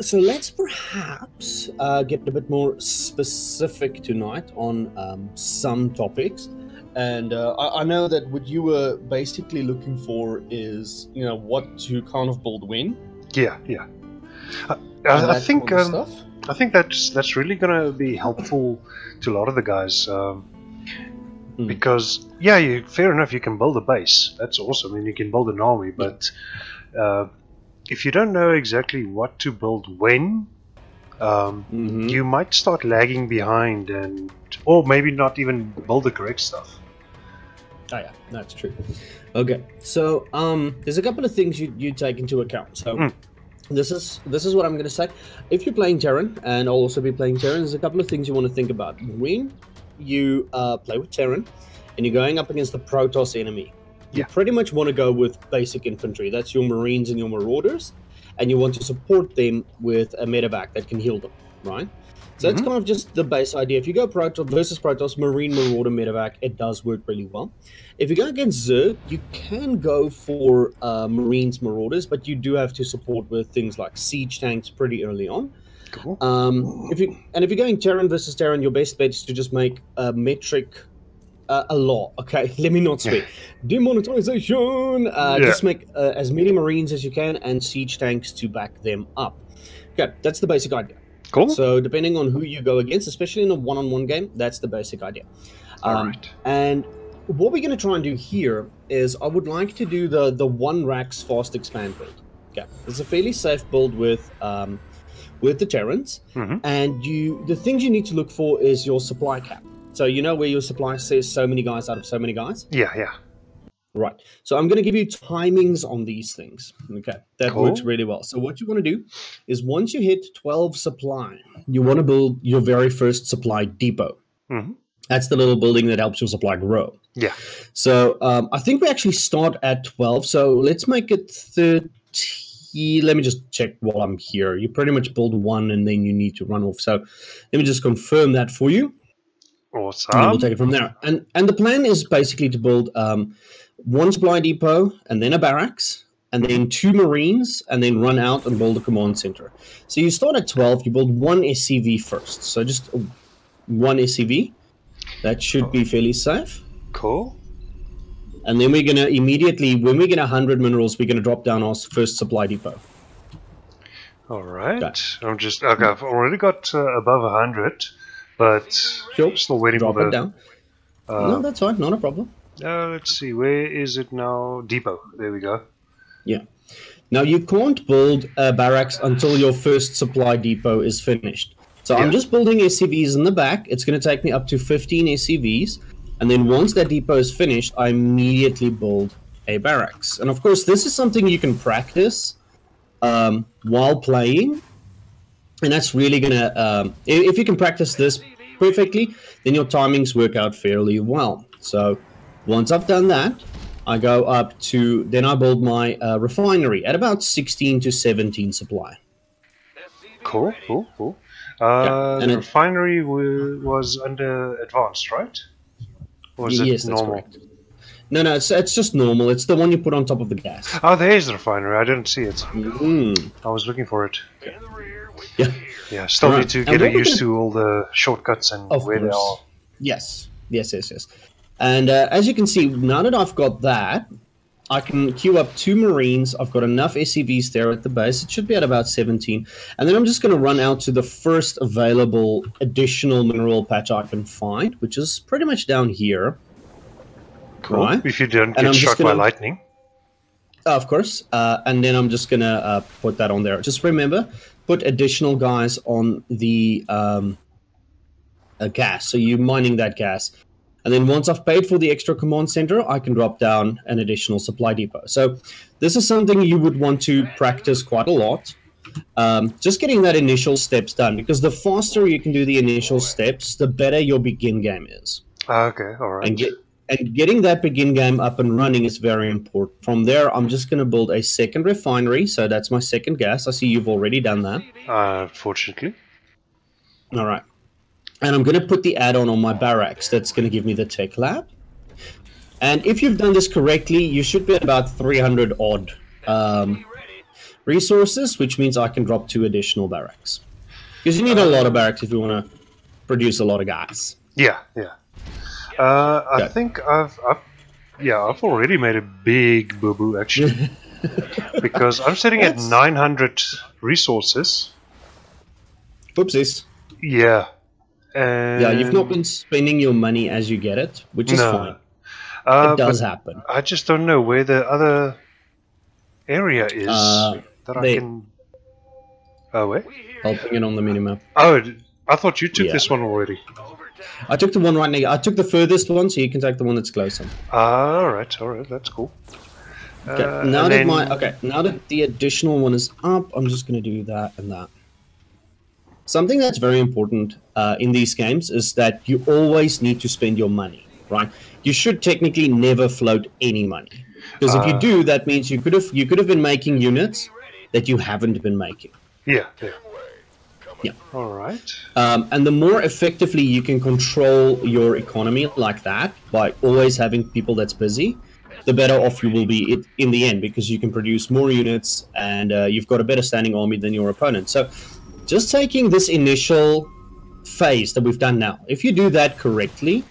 So let's perhaps get a bit more specific tonight on some topics. And I know that what you were basically looking for is, what to kind of build when. Yeah. I think that's really gonna be helpful to a lot of the guys. Because fair enough, you can build a base. That's awesome, and you can build an army. But if you don't know exactly what to build when, you might start lagging behind, or maybe not even build the correct stuff. Oh yeah, that's true. Okay, so there's a couple of things you take into account. So this is what I'm going to say. If you're playing Terran, and I'll also be playing Terran, there's a couple of things you want to think about when you play with Terran and you're going up against the Protoss enemy. You pretty much want to go with basic infantry. That's your Marines and your Marauders, and you want to support them with a medevac that can heal them, right? So that's kind of just the base idea. If you go Protoss versus Protoss, Marine, Marauder, medevac, it does work really well. If you go against Zerg, you can go for Marines, Marauders, but you do have to support with things like siege tanks pretty early on. Cool. If you're going Terran versus Terran, your best bet is to just make a metric a law. Okay, let me not speak. Demonetization. Just make as many Marines as you can and siege tanks to back them up. Okay, that's the basic idea. Cool. So depending on who you go against, especially in a one-on-one game, that's the basic idea. Alright. And what we're going to try and do here is I would like to do the one racks fast expand build. Okay, it's a fairly safe build with the Terrans, and the things you need to look for is your supply cap. So you know where your supply says so many guys out of so many guys? Yeah. Right. So I'm going to give you timings on these things. Okay. That works really well. So what you want to do is once you hit 12 supply, you want to build your very first supply depot. That's the little building that helps your supply grow. Yeah. So I think we actually start at 12. So let's make it 30. Let me just check while I'm here. You pretty much build one and then you need to run off. So let me just confirm that for you. Awesome. And we'll take it from there. And the plan is basically to build one supply depot and then a barracks and then 2 Marines and then run out and build a command center. So you start at 12. You build one SCV first. So just one SCV. That should be fairly safe. Cool. And then we're going to immediately, when we get 100 minerals, we're going to drop down our first supply depot. All right. Okay. I've already got above 100, but still waiting for the... Drop it down. No, that's fine. Not a problem. Let's see. Where is it now? Depot. There we go. Yeah. Now, you can't build a barracks until your first supply depot is finished. So I'm just building SCVs in the back. It's going to take me up to 15 SCVs. And then once that depot is finished, I immediately build a barracks. And of course, this is something you can practice while playing. And that's really going to... if you can practice this perfectly, then your timings work out fairly well. So once I've done that, I go up to... Then I build my refinery at about 16 to 17 supply. Cool. The refinery was under advanced, right? Or is it normal? That's correct. No, it's just normal. It's the one you put on top of the gas. Oh, there's the refinery. I didn't see it. I was looking for it. Yeah. Still need to get used to all the shortcuts and where they are. Yes. And as you can see, now that I've got that, I can queue up 2 Marines. I've got enough SCVs there at the base. It should be at about 17. And then I'm just going to run out to the first available additional mineral patch I can find, which is pretty much down here. Cool. Right? If you don't get struck by lightning. Of course. And then I'm just going to put that on there. Just remember, put additional guys on the gas. So you're mining that gas. And then once I've paid for the extra command center, I can drop down an additional supply depot. So this is something you would want to practice quite a lot. Just getting that initial steps done, because the faster you can do the initial steps, the better your begin game is. Okay, all right. And getting that begin game up and running is very important. From there, I'm just going to build a second refinery. So that's my second gas. I see you've already done that. Fortunately. All right. And I'm going to put the add-on on my barracks. That's going to give me the tech lab. And if you've done this correctly, you should be at about 300 odd resources, which means I can drop 2 additional barracks. Because you need a lot of barracks if you want to produce a lot of guys. Yeah, yeah. I think I've already made a big boo-boo actually. Because I'm sitting at 900 resources. Oopsies. Yeah. And yeah, you've not been spending your money as you get it, which is fine. It does happen. I just don't know where the other area is that I can... Oh, wait? Helping it on the minimap. Oh, I thought you took this one already. I took the one right now. I took the furthest one, so you can take the one that's closer. Alright, that's cool. Okay, now that the additional one is up, I'm just going to do that and that. Something that's very important in these games is that you always need to spend your money, right? You should technically never float any money, because if you do, that means you could have been making units that you haven't been making. Yeah. All right. And the more effectively you can control your economy like that, by always having people that's busy, the better off you will be in the end, because you can produce more units and you've got a better standing army than your opponent. So just taking this initial phase that we've done now, if you do that correctly,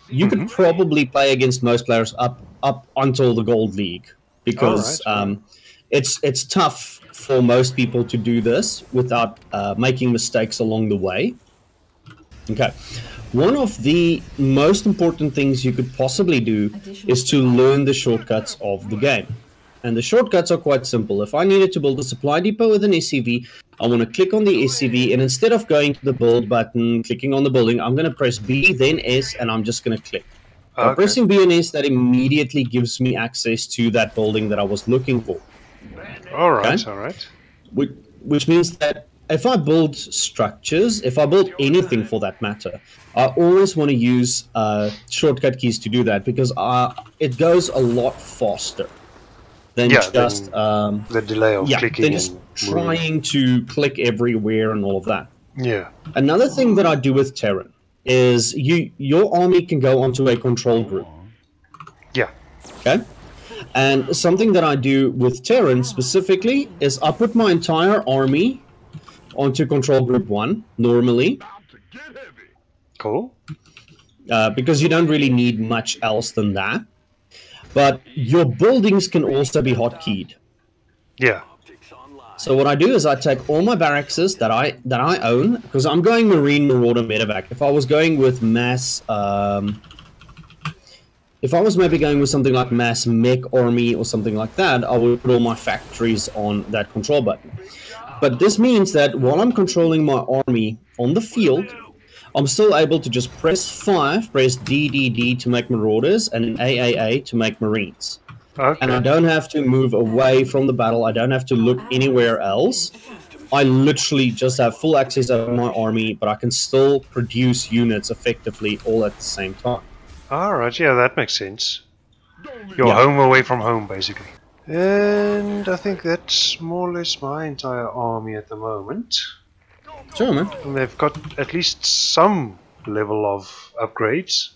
you could probably play against most players up until the Gold League, because it's tough for most people to do this without making mistakes along the way. Okay. One of the most important things you could possibly do is to learn the shortcuts of the game. And the shortcuts are quite simple. If I needed to build a supply depot with an SCV, I want to click on the SCV, and instead of going to the build button, clicking on the building, I'm going to press B, then S, and I'm just going to click. By pressing B and S, that immediately gives me access to that building that I was looking for. Alright. Which means that if I build structures, if I build anything for that matter, I always want to use shortcut keys to do that, because it goes a lot faster than just the delay of clicking than just trying to click everywhere and all of that. Yeah. Another thing that I do with Terran is your army can go onto a control group. Yeah. Okay. And something that I do with Terran specifically is I put my entire army onto control group 1 normally. Cool. Because you don't really need much else than that. But your buildings can also be hotkeyed. Yeah. So what I do is I take all my barracks that I own, because I'm going Marine, Marauder, Medevac. If I was going with mass, if I was maybe going with something like mass mech army or something like that, I would put all my factories on that control button. But this means that while I'm controlling my army on the field, I'm still able to just press 5, press D to make Marauders, and an AAA to make Marines. Okay. And I don't have to move away from the battle. I don't have to look anywhere else. I literally just have full access over my army, but I can still produce units effectively all at the same time. Alright, yeah, that makes sense. You're home away from home, basically. And I think that's more or less my entire army at the moment. Sure, man. And they've got at least some level of upgrades.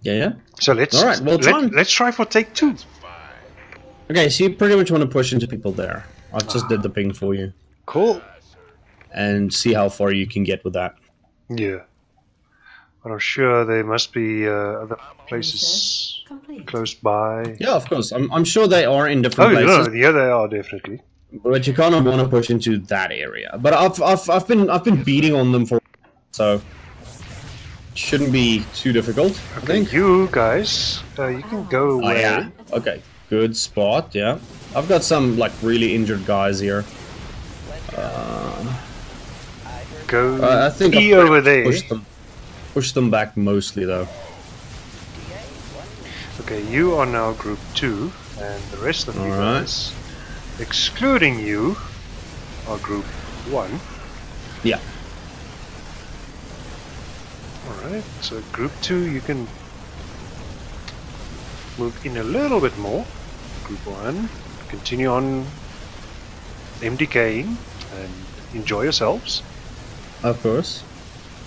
Yeah. So let's try for take 2. Okay, so you pretty much want to push into people there. I just did the ping for you. Cool. And see how far you can get with that. Yeah. But I'm sure there must be other places close by. Yeah, of course. I'm sure they are in different places. Yeah, they are definitely. But you kind of want to push into that area. But I've been beating on them for, so shouldn't be too difficult. Okay, I think you guys, you can go away. Yeah. Okay, good spot. Yeah, I've got some like really injured guys here. Go. I think over there. Push them back mostly though. Okay, you are now group 2, and the rest of you guys, excluding you, are group 1. Yeah. Alright, so group 2 you can move in a little bit more. Group 1, continue on MDKing and enjoy yourselves. Of course.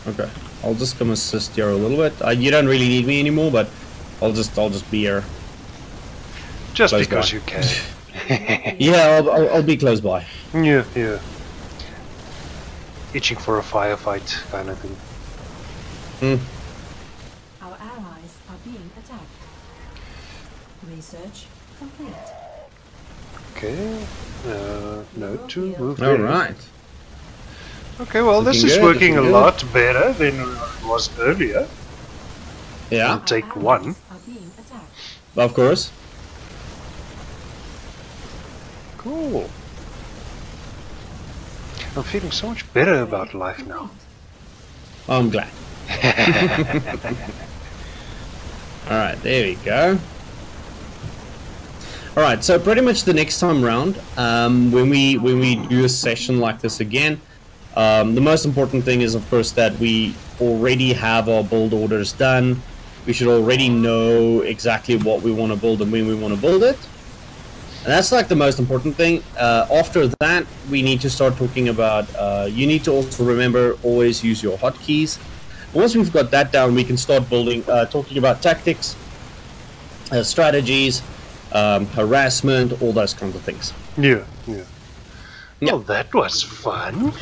Okay, I'll just come assist here a little bit. You don't really need me anymore, but I'll just be here. Just because you can. Yeah, I'll be close by. Yeah, yeah. Itching for a firefight kind of thing. Our allies are being attacked. Research complete. Okay. Note to move. All right. Okay, well, this is working a lot better than it was earlier. Yeah. On take one. Are being attacked. Of course. Cool. I'm feeling so much better about life now. I'm glad. Alright, there we go. Alright, so pretty much the next time round, when we do a session like this again, the most important thing is, of course, that we already have our build orders done. We should already know exactly what we want to build and when we want to build it. And that's like the most important thing. After that, we need to start talking about, you need to also remember, always use your hotkeys. Once we've got that down, we can start building, talking about tactics, strategies, harassment, all those kinds of things. Yeah, yeah. Well, that was fun.